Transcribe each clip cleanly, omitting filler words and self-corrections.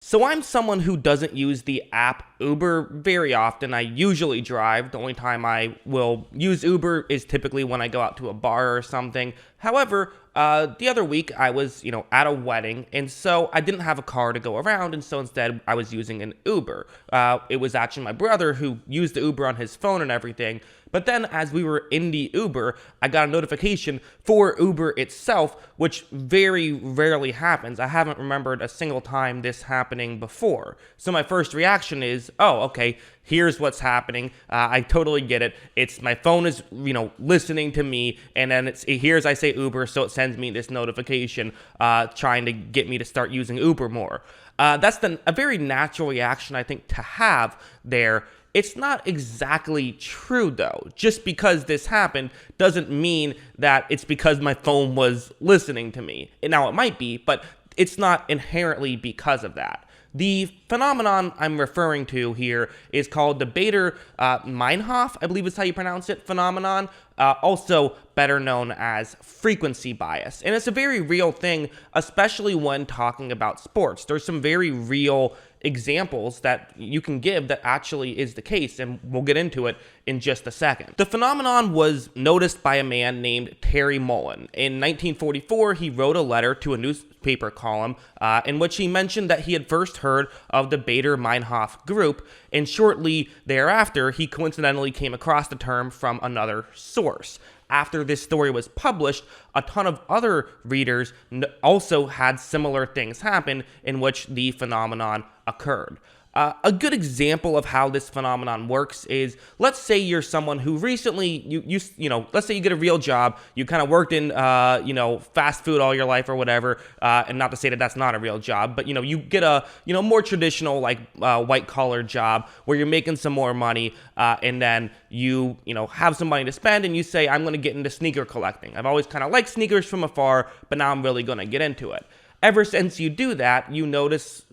So I'm someone who doesn't use the app Uber very often. I usually drive. The only time I will use Uber is typically when I go out to a bar or something. However, the other week I was, at a wedding, and so I didn't have a car to go around, and so instead I was using an Uber. It was actually my brother who used the Uber on his phone and everything. But then as we were in the Uber, I got a notification for Uber itself, which very rarely happens. I haven't remembered a single time this happening before. So my first reaction is, oh, okay, here's what's happening. I totally get it. It's my phone is, listening to me, and then here's I say Uber, so it sends me this notification trying to get me to start using Uber more. That's a very natural reaction, I think, to have there. It's not exactly true, though. Just because this happened doesn't mean that it's because my phone was listening to me. Now, it might be, but it's not inherently because of that. The phenomenon I'm referring to here is called the Baader-Meinhof, I believe is how you pronounce it, phenomenon, also better known as frequency bias. And it's a very real thing, especially when talking about sports. There's some very real examples that you can give that actually is the case, and we'll get into it in just a second. The phenomenon was noticed by a man named Terry Mullen. In 1944, he wrote a letter to a newspaper column in which he mentioned that he had first heard of the Baader-Meinhof group, and shortly thereafter, he coincidentally came across the term from another source. After this story was published, a ton of other readers also had similar things happen in which the phenomenon occurred. A good example of how this phenomenon works is, let's say you're someone who recently, let's say you get a real job, you kind of worked in, fast food all your life or whatever, and not to say that that's not a real job, but, you get a, more traditional, white-collar job where you're making some more money, and then you have some money to spend, and you say, I'm going to get into sneaker collecting. I've always kind of liked sneakers from afar, but now I'm really going to get into it. Ever since you do that, you notice,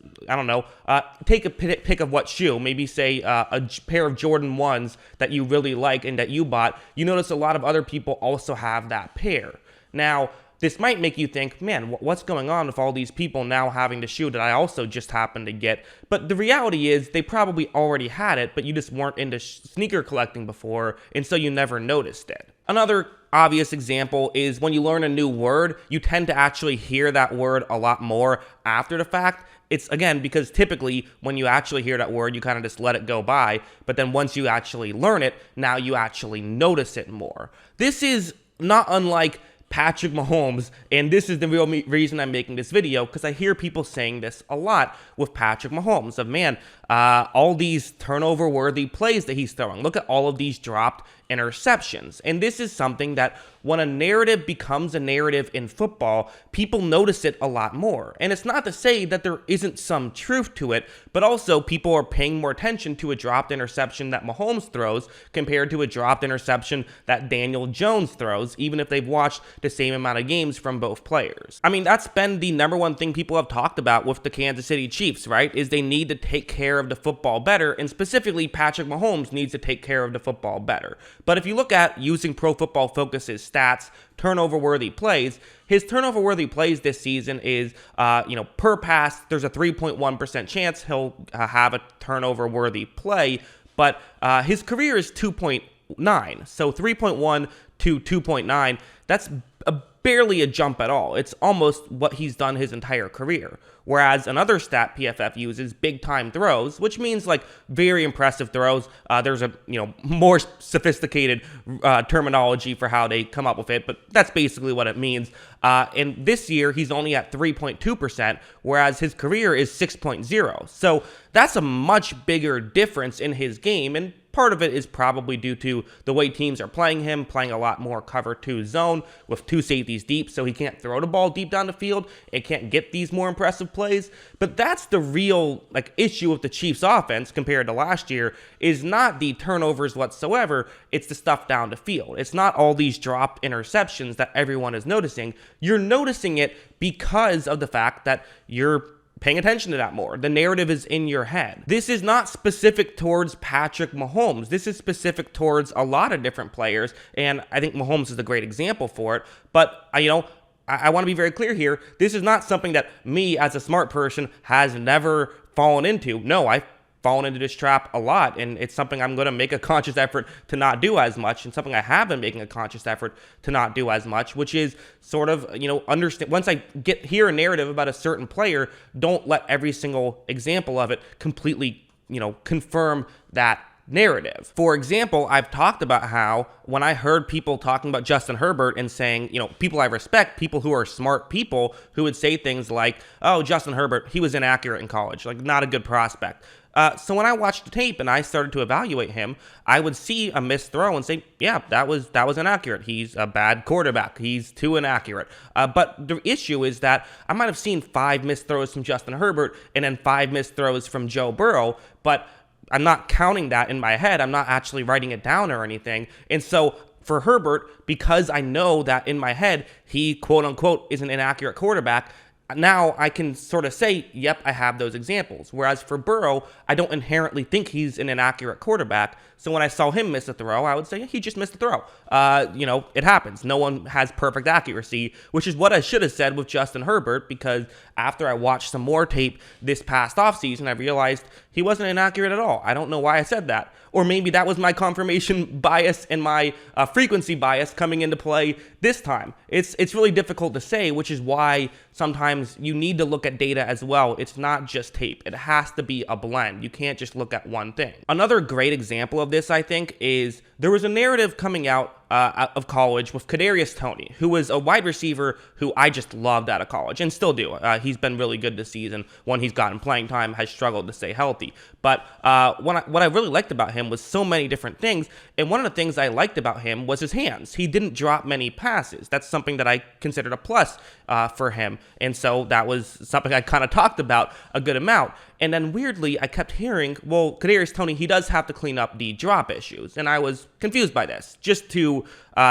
take a pick of what shoe, maybe say a pair of Jordan 1s that you really like and that you bought. You notice a lot of other people also have that pair. Now, this might make you think, man, what's going on with all these people now having the shoe that I also just happened to get? But the reality is they probably already had it, but you just weren't into sneaker collecting before, and so you never noticed it. Another obvious example is when you learn a new word, you tend to actually hear that word a lot more after the fact. It's, again, because typically when you actually hear that word, you kind of just let it go by. But then once you actually learn it, now you actually notice it more. This is not unlike Patrick Mahomes, and this is the real reason I'm making this video, because I hear people saying this a lot with Patrick Mahomes, of man, all these turnover-worthy plays that he's throwing. Look at all of these dropped interceptions. And this is something that when a narrative becomes a narrative in football, people notice it a lot more. And it's not to say that there isn't some truth to it, but also people are paying more attention to a dropped interception that Mahomes throws compared to a dropped interception that Daniel Jones throws, even if they've watched the same amount of games from both players. I mean, that's been the number one thing people have talked about with the Kansas City Chiefs, right? Is they need to take care of the football better, and specifically Patrick Mahomes needs to take care of the football better. But if you look at using Pro Football Focus's stats, turnover-worthy plays, his turnover-worthy plays this season is, per pass, there's a 3.1% chance he'll have a turnover-worthy play, but his career is 2.9, so 3.1 to 2.9, that's barely a jump at all. It's almost what he's done his entire career. Whereas another stat PFF uses, big time throws, which means like very impressive throws. There's a more sophisticated terminology for how they come up with it, but that's basically what it means. And this year he's only at 3.2%, whereas his career is 6.0. So that's a much bigger difference in his game, and part of it is probably due to the way teams are playing him, playing a lot more cover 2 zone with 2 safeties deep, so he can't throw the ball deep down the field and can't get these more impressive plays. But that's the real issue with the Chiefs offense compared to last year, is not the turnovers whatsoever, it's the stuff down the field. It's not all these dropped interceptions that everyone is noticing. You're noticing it because of the fact that you're paying attention to that more. The narrative is in your head. This is not specific towards Patrick Mahomes. This is specific towards a lot of different players, and I think Mahomes is a great example for it. But, I want to be very clear here. This is not something that me, as a smart person, has never fallen into. No, I've fallen into this trap a lot, and it's something I'm going to make a conscious effort to not do as much, and something I have been making a conscious effort to not do as much, which is sort of, understand, once I hear a narrative about a certain player, don't let every single example of it completely, confirm that narrative. For example, I've talked about how when I heard people talking about Justin Herbert and saying, people I respect, people who are smart people who would say things like, oh, Justin Herbert, he was inaccurate in college, like not a good prospect. So when I watched the tape and I started to evaluate him, I would see a missed throw and say, yeah, that was inaccurate. He's a bad quarterback. He's too inaccurate. But the issue is that I might have seen 5 missed throws from Justin Herbert and then 5 missed throws from Joe Burrow, but I'm not counting that in my head. I'm not actually writing it down or anything. And so for Herbert, because I know that in my head, he quote unquote is an inaccurate quarterback, now I can sort of say, yep, I have those examples. Whereas for Burrow, I don't inherently think he's an inaccurate quarterback. So when I saw him miss a throw, I would say, yeah, he just missed a throw. It happens. No one has perfect accuracy, which is what I should have said with Justin Herbert, because after I watched some more tape this past offseason, I realized he wasn't inaccurate at all. I don't know why I said that. Or maybe that was my confirmation bias and my frequency bias coming into play this time. It's really difficult to say, which is why sometimes you need to look at data as well. It's not just tape. It has to be a blend. You can't just look at one thing. Another great example of this, I think, is there was a narrative coming out of college with Cadarius Toney, who was a wide receiver who I just loved out of college and still do. He's been really good this season. When he's gotten playing time, has struggled to stay healthy. But what I really liked about him was so many different things. And one of the things I liked about him was his hands. He didn't drop many passes. That's something that I considered a plus for him. And so that was something I kind of talked about a good amount. And then weirdly, I kept hearing, well, Cadarius Toney, he does have to clean up the drop issues. And I was confused by this. Just to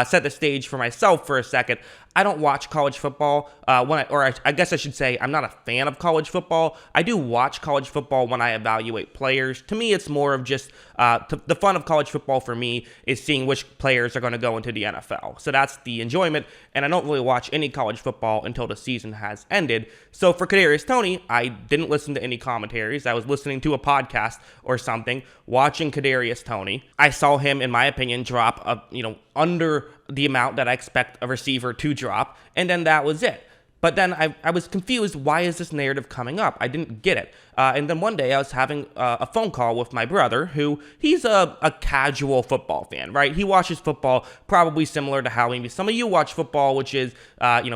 set the stage for myself for a second, I don't watch college football. I guess I should say I'm not a fan of college football. I do watch college football when I evaluate players. To me, it's more of just the fun of college football for me is seeing which players are going to go into the NFL. So that's the enjoyment, and I don't really watch any college football until the season has ended. So for Cadarius Toney, I didn't listen to any commentaries. I was listening to a podcast or something, watching Cadarius Toney. I saw him, in my opinion, drop under the amount that I expect a receiver to drop, and then that was it. But then I was confused, why is this narrative coming up? I didn't get it. And then one day I was having a phone call with my brother, who he's a casual football fan, right? He watches football probably similar to how maybe some of you watch football, which is,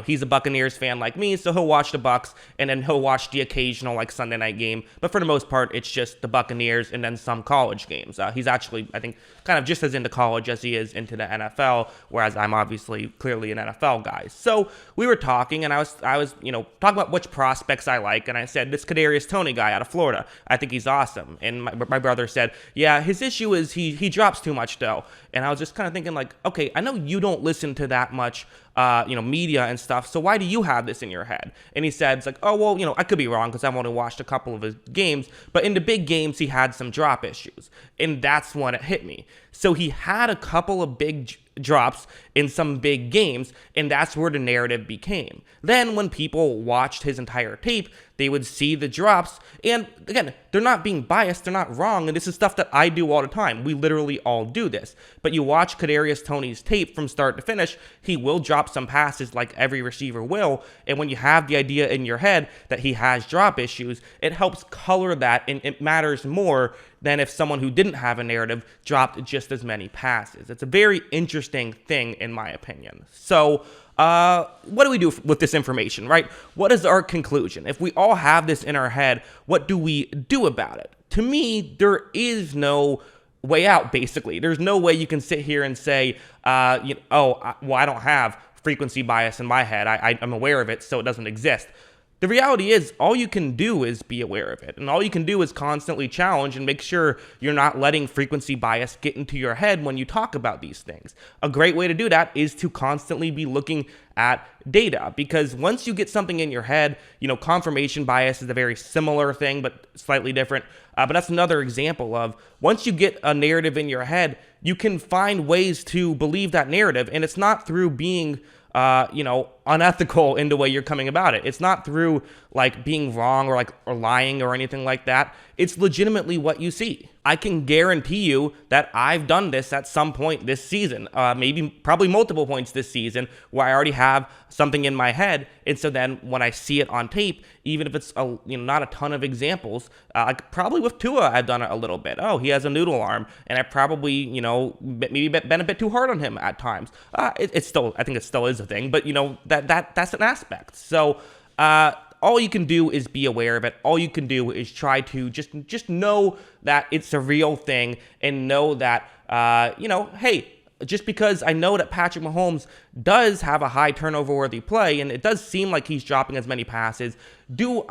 he's a Buccaneers fan like me, so he'll watch the Bucs, and then he'll watch the occasional Sunday night game. But for the most part, it's just the Buccaneers and then some college games. He's actually, I think, kind of just as into college as he is into the NFL, whereas I'm obviously clearly an NFL guy. So we were talking, and I was talking about which prospects I like, and I said, this Cadarius Toney guy out of Florida, I think he's awesome. And my brother said, yeah, his issue is he drops too much though. And I was just kind of thinking okay, I know you don't listen to that much media and stuff, so why do you have this in your head? And he said, it's oh, well, I could be wrong because I've only watched a couple of his games, but in the big games, he had some drop issues. And that's when it hit me. So he had a couple of big drops in some big games, and that's where the narrative became. Then when people watched his entire tape, they would see the drops, and again, they're not being biased, they're not wrong, and this is stuff that I do all the time. We literally all do this. But you watch Cadarius Toney's tape from start to finish, he will drop some passes like every receiver will, and when you have the idea in your head that he has drop issues, it helps color that, and it matters more than if someone who didn't have a narrative dropped just as many passes. It's a very interesting thing, in my opinion. So, what do we do with this information, right? What is our conclusion? If we all have this in our head, what do we do about it? To me, there is no way out, basically. There's no way you can sit here and say, I don't have frequency bias in my head. I'm aware of it, so it doesn't exist. The reality is, all you can do is be aware of it, and all you can do is constantly challenge and make sure you're not letting frequency bias get into your head when you talk about these things. A great way to do that is to constantly be looking at data, because once you get something in your head, confirmation bias is a very similar thing, but slightly different. But that's another example of once you get a narrative in your head, you can find ways to believe that narrative, and it's not through being unethical in the way you're coming about it. It's not through like being wrong or lying or anything like that. It's legitimately what you see. I can guarantee you that I've done this at some point this season, probably multiple points this season, where I already have something in my head, and so then when I see it on tape, even if it's not a ton of examples, probably with Tua I've done it a little bit. Oh, he has a noodle arm, and I probably maybe been a bit too hard on him at times. It's still, I think it still is a thing, but that's an aspect. So all you can do is be aware of it. All you can do is try to just know that it's a real thing, and know that hey, just because I know that Patrick Mahomes does have a high turnover-worthy play, and it does seem like he's dropping as many passes, am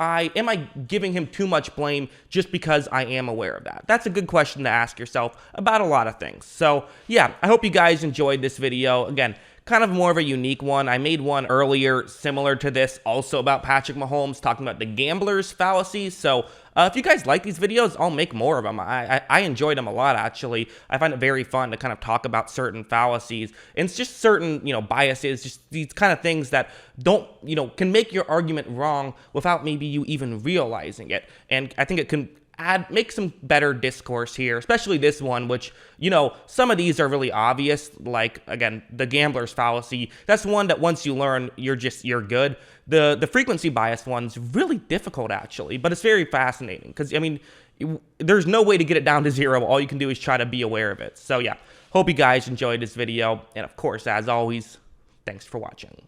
I giving him too much blame just because I am aware of that? That's a good question to ask yourself about a lot of things. So yeah, I hope you guys enjoyed this video. Again, kind of more of a unique one. I made one earlier similar to this, also about Patrick Mahomes, talking about the gambler's fallacy. So if you guys like these videos, I'll make more of them. I enjoyed them a lot, actually. I find it very fun to kind of talk about certain fallacies, and it's just certain, biases, just these kind of things that don't, can make your argument wrong without maybe you even realizing it. And I think it can make some better discourse here, especially this one, which, some of these are really obvious, like, again, the gambler's fallacy. That's one that once you learn, you're good. The frequency bias one's really difficult, actually, but it's very fascinating because, there's no way to get it down to zero. All you can do is try to be aware of it. So yeah, hope you guys enjoyed this video, and of course, as always, thanks for watching.